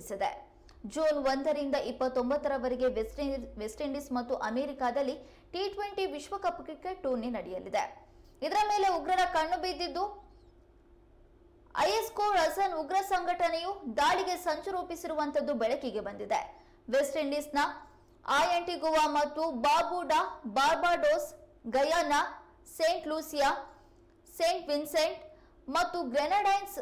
ತಿಳಿಸಿದೆ. June 1ರಿಂದ 29ರವರೆಗೆ West Indies ಮತ್ತು ಅಮೆರಿಕಾದಲ್ಲಿ T20 ವಿಶ್ವಕಪ್ ಕ್ರಿಕೆಟ್ ಟೂರ್ನಿ ನಡೆಯಲಿದೆ. ಇದರ ಮೇಲೆ ಉಗ್ರರ ಕಣ್ಣು ಬಿದ್ದಿದ್ದು, ಐಎಸ್ಕೋ ರಸನ್ ಉಗ್ರ ಸಂಘಟನೆಯು ದಾಳಿಗೆ ಸಂಚು ರೂಪಿಸಿರುವಂತದ್ದು ಬೆಳಕಿಗೆ ಬಂದಿದೆ. ವೆಸ್ಟ್ ಇಂಡೀಸ್ನ ಆಂಟಿಗುವಾ ಮತ್ತು Barbuda, Barbados, Guyana, Saint Lucia, Saint Vincent ಮತ್ತು ಗ್ರೆನಡೈನ್ಸ್,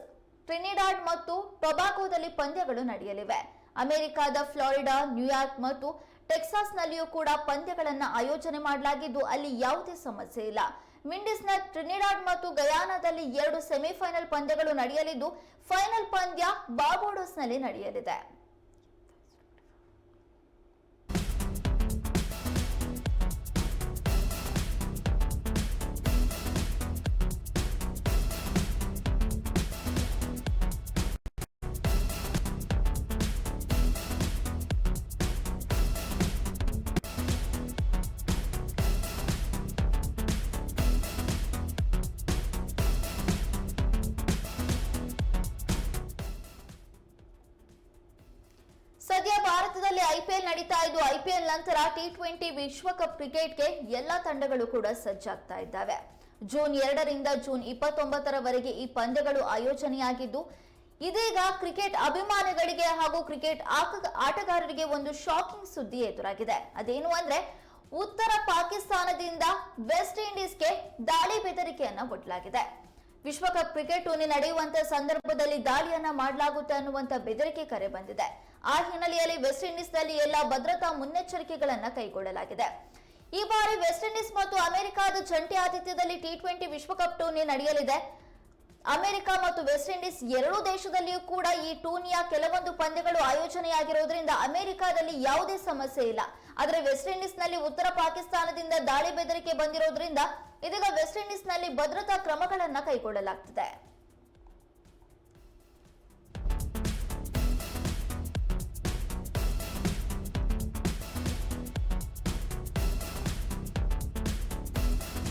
ಟ್ರಿನಿಡಾಡ್ ಮತ್ತು ಟೊಬ್ಯಾಗೊದಲ್ಲಿ ಪಂದ್ಯಗಳು ನಡೆಯಲಿವೆ. ಅಮೆರಿಕದ ಫ್ಲಾರಿಡಾ, ನ್ಯೂಯಾರ್ಕ್ ಮತ್ತು ಟೆಕ್ಸಾಸ್ನಲ್ಲಿಯೂ ಕೂಡ ಪಂದ್ಯಗಳನ್ನು ಆಯೋಜನೆ ಮಾಡಲಾಗಿದ್ದು, ಅಲ್ಲಿ ಯಾವುದೇ ಸಮಸ್ಯೆ ಇಲ್ಲ. ವಿಂಡೀಸ್ನ ಟ್ರಿನಿಡಾಡ್ ಮತ್ತು ಗಯಾನಾದಲ್ಲಿ 2 ಸೆಮಿಫೈನಲ್ ಪಂದ್ಯಗಳು ನಡೆಯಲಿದ್ದು, ಫೈನಲ್ ಪಂದ್ಯ ಬಾರ್ಬಾಡೋಸ್ನಲ್ಲಿ ನಡೆಯಲಿದೆ. ಸದ್ಯ ಭಾರತದಲ್ಲಿ ಐಪಿಎಲ್ ನಡೀತಾ ಇದ್ದು, ಐಪಿಎಲ್ ನಂತರ T20 ವಿಶ್ವಕಪ್ ಕ್ರಿಕೆಟ್ಗೆ ಎಲ್ಲಾ ತಂಡಗಳು ಕೂಡ ಸಜ್ಜಾಗ್ತಾ ಇದ್ದಾವೆ. ಜೂನ್ 2ರಿಂದ ಜೂನ್ 29ರವರೆಗೆ ಈ ಪಂದ್ಯಗಳು ಆಯೋಜನೆಯಾಗಿದ್ದು, ಇದೀಗ ಕ್ರಿಕೆಟ್ ಅಭಿಮಾನಿಗಳಿಗೆ ಹಾಗೂ ಕ್ರಿಕೆಟ್ ಆಟಗಾರರಿಗೆ ಒಂದು ಶಾಕಿಂಗ್ ಸುದ್ದಿ ಎದುರಾಗಿದೆ. ಅದೇನು ಅಂದ್ರೆ, ಉತ್ತರ ಪಾಕಿಸ್ತಾನದಿಂದ ವೆಸ್ಟ್ ಇಂಡೀಸ್ಗೆ ದಾಳಿ ಬೆದರಿಕೆಯನ್ನ ಒಡ್ಡಲಾಗಿದೆ. ವಿಶ್ವಕಪ್ ಕ್ರಿಕೆಟ್ ಟೂರ್ನಿ ನಡೆಯುವಂತ ಸಂದರ್ಭದಲ್ಲಿ ದಾಳಿಯನ್ನ ಮಾಡಲಾಗುತ್ತೆ ಅನ್ನುವಂತ ಬೆದರಿಕೆ ಕರೆ ಬಂದಿದೆ. ಆ ಹಿನ್ನೆಲೆಯಲ್ಲಿ ವೆಸ್ಟ್ ಇಂಡೀಸ್ನಲ್ಲಿ ಎಲ್ಲಾ ಭದ್ರತಾ ಮುನ್ನೆಚ್ಚರಿಕೆಗಳನ್ನ ಕೈಗೊಳ್ಳಲಾಗಿದೆ. ಈ ಬಾರಿ ವೆಸ್ಟ್ ಇಂಡೀಸ್ ಮತ್ತು ಅಮೆರಿಕದ ಜಂಟಿ ಆತಿಥ್ಯದಲ್ಲಿ T20 ವಿಶ್ವಕಪ್ ಟೂರ್ನಿ ನಡೆಯಲಿದೆ. ಅಮೆರಿಕ ಮತ್ತು ವೆಸ್ಟ್ ಇಂಡೀಸ್ ಎರಡೂ ದೇಶದಲ್ಲಿಯೂ ಕೂಡ ಈ ಟೂರ್ನಿಯ ಕೆಲವೊಂದು ಪಂದ್ಯಗಳು ಆಯೋಜನೆಯಾಗಿರೋದ್ರಿಂದ ಅಮೆರಿಕದಲ್ಲಿ ಯಾವುದೇ ಸಮಸ್ಯೆ ಇಲ್ಲ. ಆದರೆ ವೆಸ್ಟ್ ಇಂಡೀಸ್ನಲ್ಲಿ ಉತ್ತರ ಪಾಕಿಸ್ತಾನದಿಂದ ದಾಳಿ ಬೆದರಿಕೆ ಬಂದಿರೋದ್ರಿಂದ ಇದೀಗ ವೆಸ್ಟ್ ಇಂಡೀಸ್ನಲ್ಲಿ ಭದ್ರತಾ ಕ್ರಮಗಳನ್ನು ಕೈಗೊಳ್ಳಲಾಗುತ್ತಿದೆ.